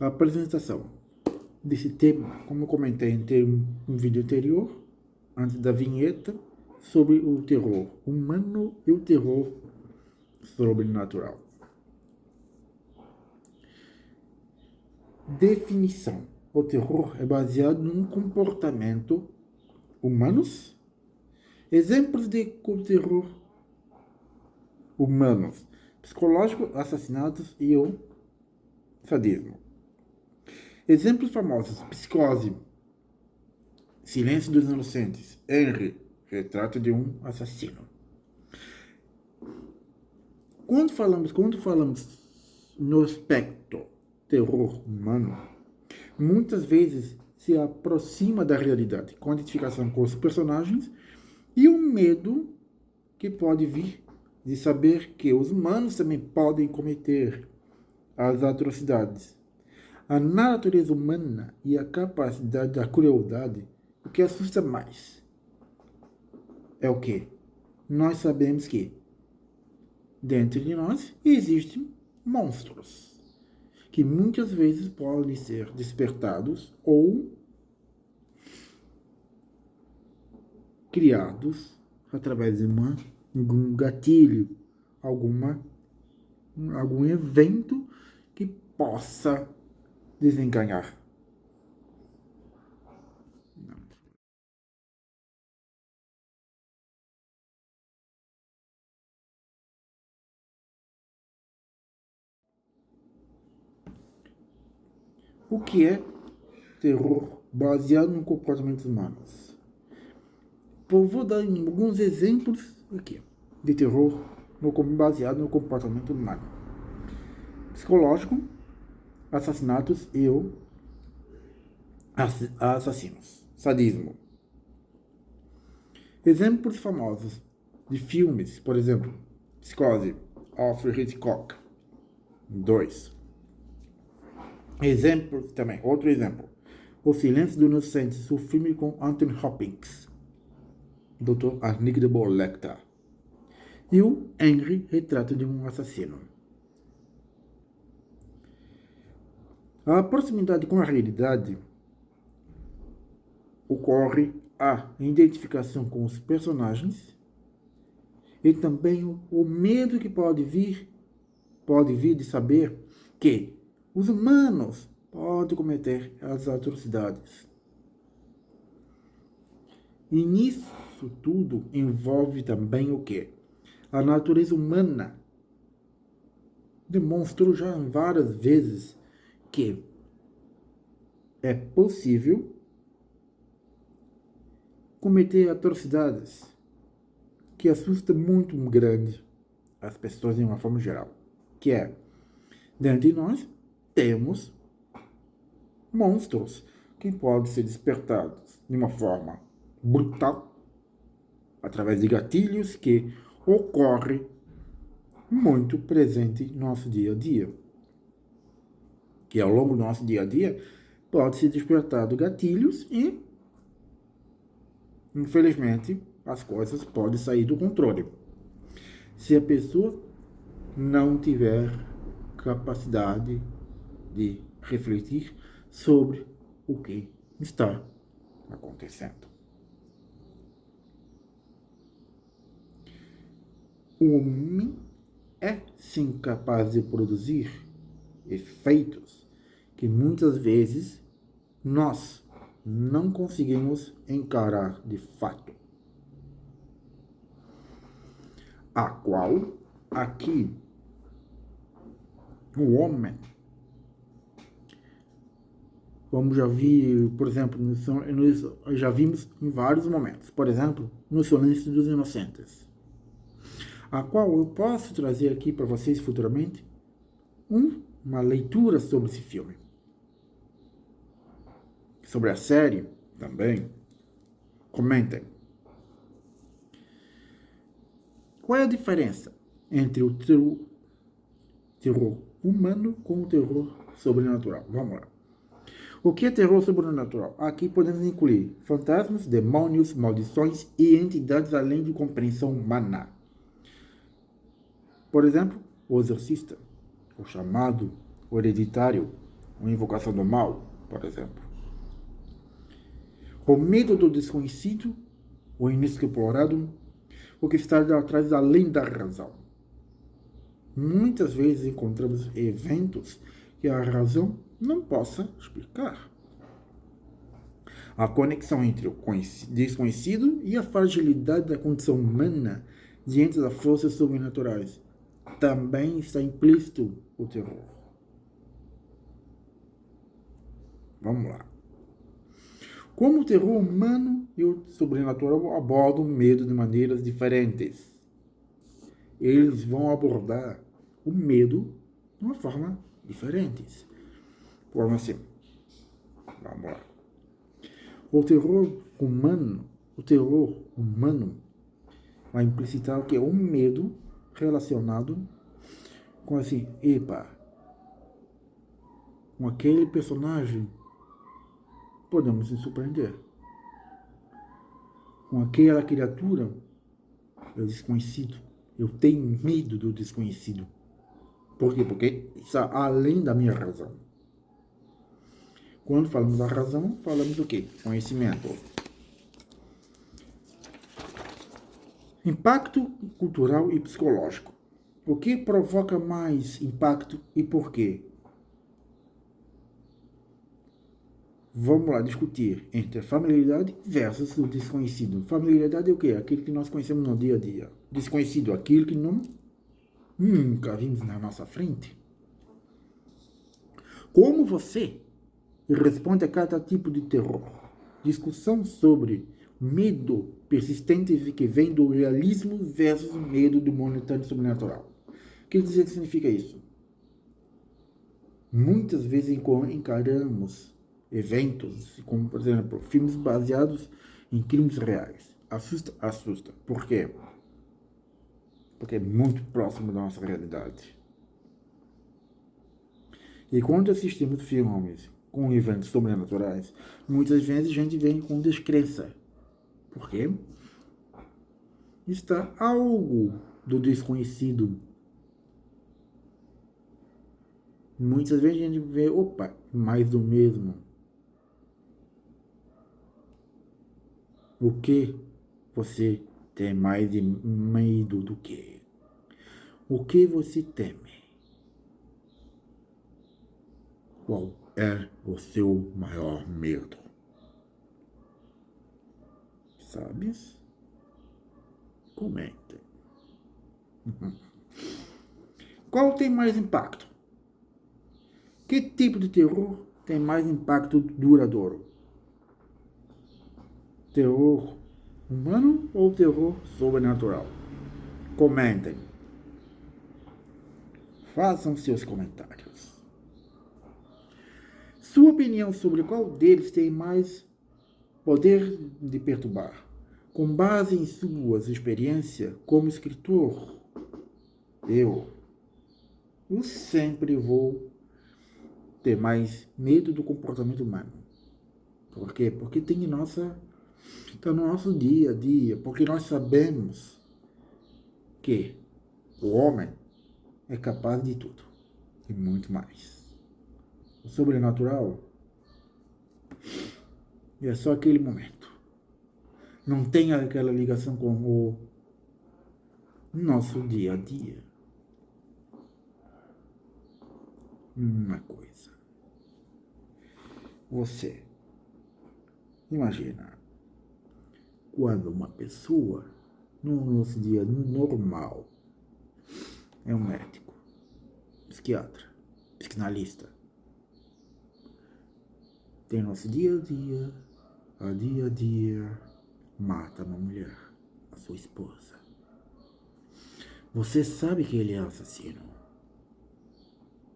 A apresentação desse tema, como eu comentei em um vídeo anterior, antes da vinheta, sobre o terror humano e o terror sobrenatural. Definição: o terror é baseado num comportamento humanos. Exemplos de terror humanos: psicológico, assassinatos e o sadismo. Exemplos famosos: Psicose, Silêncio dos Inocentes, Henry, Retrato de um Assassino. Quando falamos no aspecto terror humano, muitas vezes se aproxima da realidade, com a identificação com os personagens e o medo que pode vir de saber que os humanos também podem cometer as atrocidades. A natureza humana e a capacidade da crueldade, o que assusta mais é o que? Nós sabemos que dentro de nós existem monstros que muitas vezes podem ser despertados ou criados através de algum gatilho, algum evento que possa desencadear. O que é terror baseado no comportamento humano? Eu vou dar alguns exemplos aqui de terror baseado no comportamento humano: psicológico, assassinatos e assassinos, sadismo. Exemplos famosos de filmes, por exemplo, Psicose, Alfred Hitchcock. 2. Exemplo também, outro exemplo: O Silêncio dos Inocentes, o filme com Anthony Hopkins, Dr. Hannibal Lecter. E o Henry, Retrato de um Assassino. A proximidade com a realidade ocorre a identificação com os personagens e também o medo que pode vir de saber que os humanos podem cometer as atrocidades. E nisso tudo envolve também o que? A natureza humana demonstrou já várias vezes que é possível cometer atrocidades que assustam muito grande as pessoas de uma forma geral. Que é, dentro de nós, temos monstros que podem ser despertados de uma forma brutal, através de gatilhos que ocorrem muito presente no nosso dia a dia. Que ao longo do nosso dia a dia pode ser despertado gatilhos e, infelizmente, as coisas podem sair do controle. Se a pessoa não tiver capacidade de refletir sobre o que está acontecendo. O homem é sim capaz de produzir efeitos que muitas vezes nós não conseguimos encarar de fato. A qual aqui o homem, como já vi, por exemplo, já vimos em vários momentos, por exemplo, no Silêncio dos Inocentes, a qual eu posso trazer aqui para vocês futuramente uma leitura sobre esse filme. Sobre a série também. Comentem. Qual é a diferença entre o terror humano com o terror sobrenatural? Vamos lá. O que é terror sobrenatural? Aqui podemos incluir fantasmas, demônios, maldições e entidades além de compreensão humana. Por exemplo, o exorcista, o chamado, o hereditário, uma invocação do mal, por exemplo. O medo do desconhecido, o inexplorado, o que está atrás além da razão. Muitas vezes encontramos eventos que a razão não possa explicar. A conexão entre o desconhecido e a fragilidade da condição humana diante das forças sobrenaturais. Também está implícito o terror. Vamos lá. Como o terror humano e o sobrenatural abordam o medo de maneiras diferentes. Eles vão abordar o medo de uma forma diferente. Como assim? Vamos lá. O terror humano vai implicitar o que é um medo relacionado com assim, com aquele personagem podemos nos surpreender. Com aquela criatura é desconhecido. Eu tenho medo do desconhecido. Por quê? Porque está além da minha razão. Quando falamos da razão, falamos do quê? Conhecimento. Impacto cultural e psicológico. O que provoca mais impacto e por quê? Vamos lá discutir entre a familiaridade versus o desconhecido. Familiaridade é o quê? Aquilo que nós conhecemos no dia a dia. Desconhecido, aquilo que nunca vimos na nossa frente. Como você responde a cada tipo de terror? Discussão sobre medo persistente que vem do realismo versus o medo do momentâneo sobrenatural. O que dizer que significa isso? Muitas vezes encaramos eventos, como por exemplo, filmes baseados em crimes reais. Assusta. Por quê? Porque é muito próximo da nossa realidade. E quando assistimos filmes com eventos sobrenaturais, muitas vezes a gente vem com descrença. Por quê? Está algo do desconhecido. Muitas vezes a gente vê, mais do mesmo. O que você tem mais de medo do que? O que você teme? Qual é o seu maior medo? Sabes? Comente. Qual tem mais impacto? Que tipo de terror tem mais impacto duradouro? Terror humano ou terror sobrenatural? Comentem. Façam seus comentários. Sua opinião sobre qual deles tem mais poder de perturbar? Com base em suas experiências como escritor, eu sempre vou ter mais medo do comportamento humano. Por quê? Porque está no nosso dia a dia, porque nós sabemos que o homem é capaz de tudo e muito mais. O sobrenatural é só aquele momento. Não tem aquela ligação com o nosso dia a dia. Uma coisa. Você imagina quando uma pessoa no nosso dia normal é um médico, psiquiatra, psicanalista. Tem nosso dia a dia, mata uma mulher, a sua esposa. Você sabe que ele é assassino,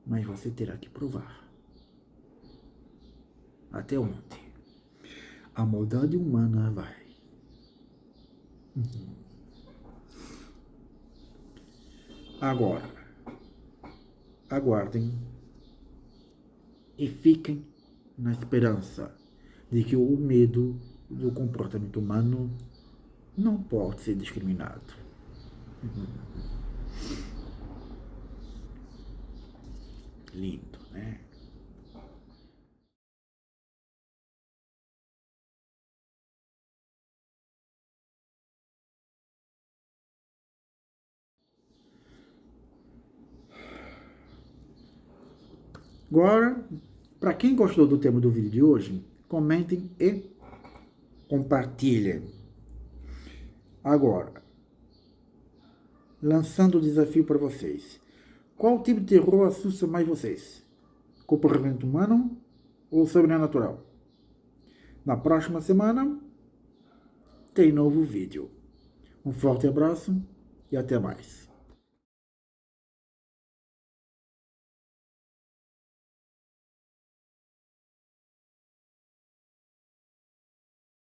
mas você terá que provar. Até onde a maldade humana vai. Agora, aguardem e fiquem na esperança de que o medo do comportamento humano não pode ser discriminado. Lindo, né? Agora, para quem gostou do tema do vídeo de hoje, comentem e compartilhem. Agora, lançando o desafio para vocês. Qual tipo de terror assusta mais vocês? Comportamento humano ou sobrenatural? Na próxima semana tem novo vídeo. Um forte abraço e até mais.